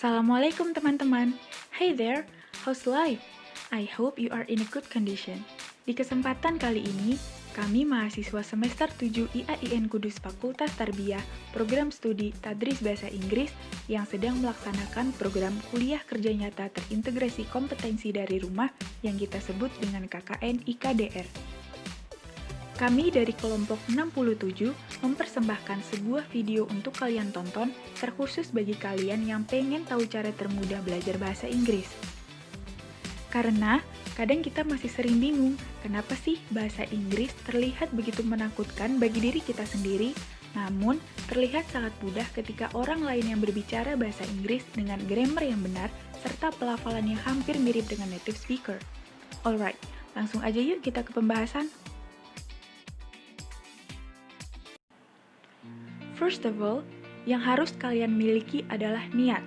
Assalamualaikum teman-teman. Hey there, how's life? I hope you are in a good condition. Di kesempatan kali ini, kami mahasiswa semester 7 IAIN Kudus Fakultas Tarbiyah, program studi Tadris Bahasa Inggris yang sedang melaksanakan program kuliah kerja nyata terintegrasi kompetensi dari rumah yang kita sebut dengan KKN IKDR. Kami dari kelompok 67 mempersembahkan sebuah video untuk kalian tonton terkhusus bagi kalian yang pengen tahu cara termudah belajar bahasa Inggris. Karena kadang kita masih sering bingung, kenapa sih bahasa Inggris terlihat begitu menakutkan bagi diri kita sendiri, namun terlihat sangat mudah ketika orang lain yang berbicara bahasa Inggris dengan grammar yang benar serta pelafalan yang hampir mirip dengan native speaker. Alright, langsung aja yuk kita ke pembahasan. First of all, yang harus kalian miliki adalah niat.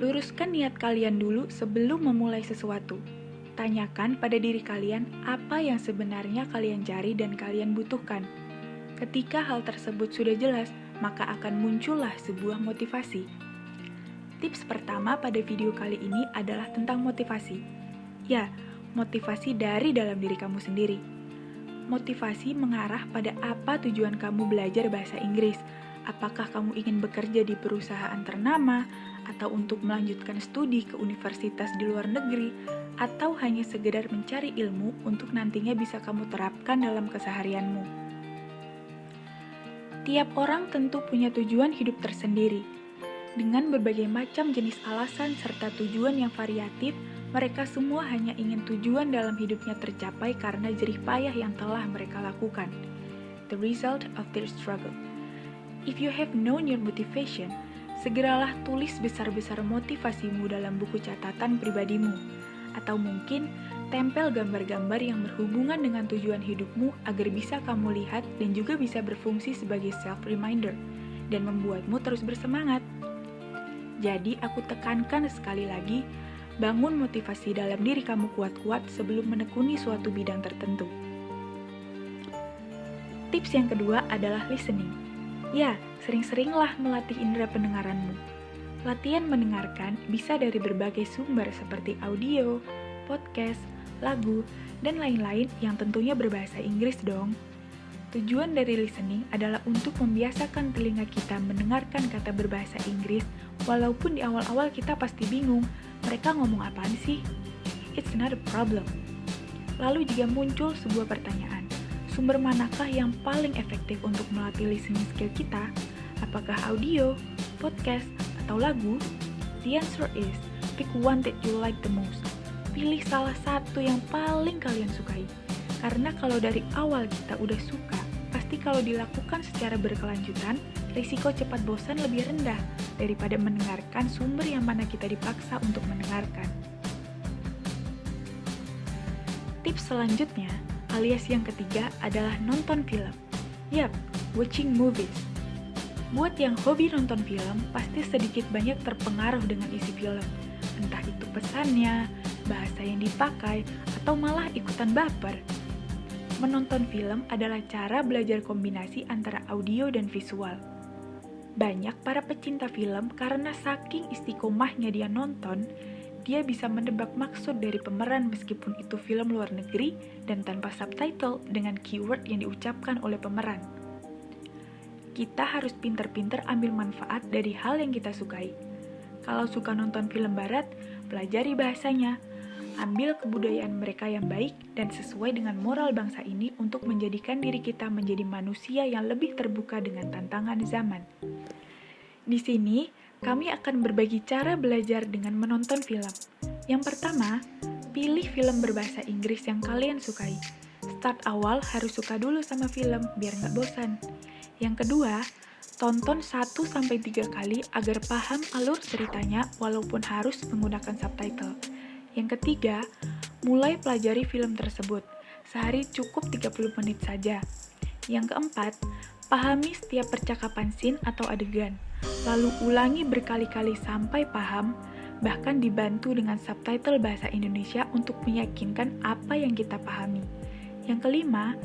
Luruskan niat kalian dulu sebelum memulai sesuatu. Tanyakan pada diri kalian apa yang sebenarnya kalian cari dan kalian butuhkan. Ketika hal tersebut sudah jelas, maka akan muncullah sebuah motivasi. Tips pertama pada video kali ini adalah tentang motivasi. Ya, motivasi dari dalam diri kamu sendiri. Motivasi mengarah pada apa tujuan kamu belajar bahasa Inggris. Apakah kamu ingin bekerja di perusahaan ternama, atau untuk melanjutkan studi ke universitas di luar negeri, atau hanya sekedar mencari ilmu untuk nantinya bisa kamu terapkan dalam keseharianmu. Tiap orang tentu punya tujuan hidup tersendiri. Dengan berbagai macam jenis alasan serta tujuan yang variatif, mereka semua hanya ingin tujuan dalam hidupnya tercapai karena jerih payah yang telah mereka lakukan. The result of their struggle. If you have known your motivation, segeralah tulis besar-besar motivasimu dalam buku catatan pribadimu. Atau mungkin tempel gambar-gambar yang berhubungan dengan tujuan hidupmu agar bisa kamu lihat dan juga bisa berfungsi sebagai self-reminder dan membuatmu terus bersemangat. Jadi aku tekankan sekali lagi, bangun motivasi dalam diri kamu kuat-kuat sebelum menekuni suatu bidang tertentu. Tips yang kedua adalah listening. Ya, sering-seringlah melatih indera pendengaranmu. Latihan mendengarkan bisa dari berbagai sumber seperti audio, podcast, lagu, dan lain-lain yang tentunya berbahasa Inggris dong. Tujuan dari listening adalah untuk membiasakan telinga kita mendengarkan kata berbahasa Inggris, walaupun di awal-awal kita pasti bingung, mereka ngomong apaan sih? It's not a problem. Lalu jika muncul sebuah pertanyaan, sumber manakah yang paling efektif untuk melatih listening skill kita? Apakah audio, podcast, atau lagu? The answer is, pick one that you like the most. Pilih salah satu yang paling kalian sukai. Karena kalau dari awal kita udah suka, pasti kalau dilakukan secara berkelanjutan, risiko cepat bosan lebih rendah daripada mendengarkan sumber yang mana kita dipaksa untuk mendengarkan. Tips selanjutnya, alias yang ketiga adalah nonton film. Yap, watching movies. Buat yang hobi nonton film, pasti sedikit banyak terpengaruh dengan isi film. Entah itu pesannya, bahasa yang dipakai, atau malah ikutan baper. Menonton film adalah cara belajar kombinasi antara audio dan visual. Banyak para pecinta film karena saking istiqomahnya dia nonton, dia bisa menebak maksud dari pemeran meskipun itu film luar negeri dan tanpa subtitle dengan keyword yang diucapkan oleh pemeran. Kita harus pintar-pintar ambil manfaat dari hal yang kita sukai. Kalau suka nonton film barat, pelajari bahasanya. Ambil kebudayaan mereka yang baik dan sesuai dengan moral bangsa ini untuk menjadikan diri kita menjadi manusia yang lebih terbuka dengan tantangan zaman. Di sini, kami akan berbagi cara belajar dengan menonton film. Yang pertama, pilih film berbahasa Inggris yang kalian sukai. Start awal harus suka dulu sama film, biar nggak bosan. Yang kedua, tonton 1-3 kali agar paham alur ceritanya walaupun harus menggunakan subtitle. Yang ketiga, mulai pelajari film tersebut. Sehari cukup 30 menit saja. Yang keempat, pahami setiap percakapan scene atau adegan. Lalu ulangi berkali-kali sampai paham, bahkan dibantu dengan subtitle bahasa Indonesia untuk meyakinkan apa yang kita pahami. Yang kelima,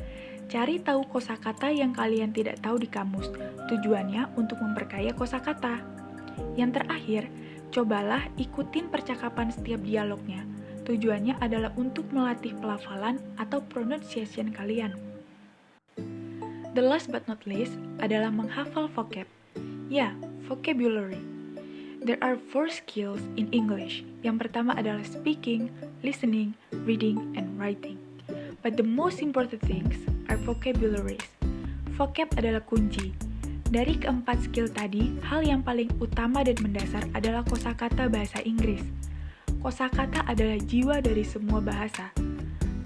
cari tahu kosakata yang kalian tidak tahu di kamus. Tujuannya untuk memperkaya kosakata. Yang terakhir, Cobalah ikutin percakapan setiap dialognya. Tujuannya adalah untuk melatih pelafalan atau pronunciation kalian. The last but not least adalah menghafal vocab. Ya, vocabulary. There are 4 skills in English. Yang pertama adalah speaking, listening, reading, and writing. But the most important things are vocabularies. Vocab adalah kunci. Dari keempat skill tadi, hal yang paling utama dan mendasar adalah kosakata bahasa Inggris. Kosakata adalah jiwa dari semua bahasa.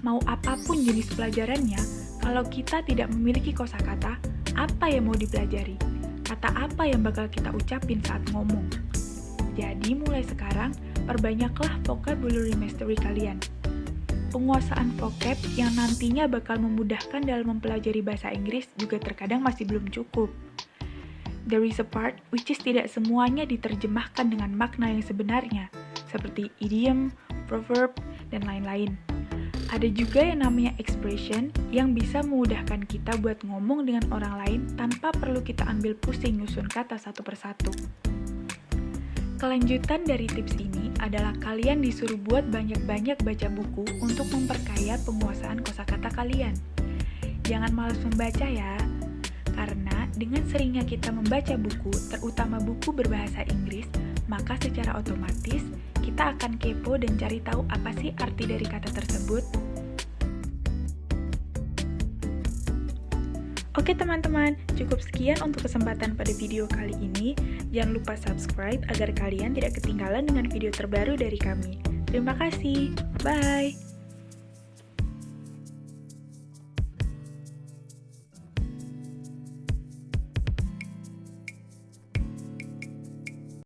Mau apapun jenis pelajarannya, kalau kita tidak memiliki kosakata, apa yang mau dipelajari? Kata apa yang bakal kita ucapin saat ngomong? Jadi mulai sekarang, perbanyaklah vocabulary mastery kalian. Penguasaan vocab yang nantinya bakal memudahkan dalam mempelajari bahasa Inggris juga terkadang masih belum cukup. There is a part which is tidak semuanya diterjemahkan dengan makna yang sebenarnya, seperti idiom, proverb, dan lain-lain. Ada juga yang namanya expression yang bisa memudahkan kita buat ngomong dengan orang lain tanpa perlu kita ambil pusing nyusun kata satu persatu. Kelanjutan dari tips ini adalah kalian disuruh buat banyak-banyak baca buku untuk memperkaya penguasaan kosakata kalian. Jangan malas membaca ya, karena dengan seringnya kita membaca buku, terutama buku berbahasa Inggris, maka secara otomatis kita akan kepo dan cari tahu apa sih arti dari kata tersebut. Oke teman-teman, cukup sekian untuk kesempatan pada video kali ini. Jangan lupa subscribe agar kalian tidak ketinggalan dengan video terbaru dari kami. Terima kasih, bye!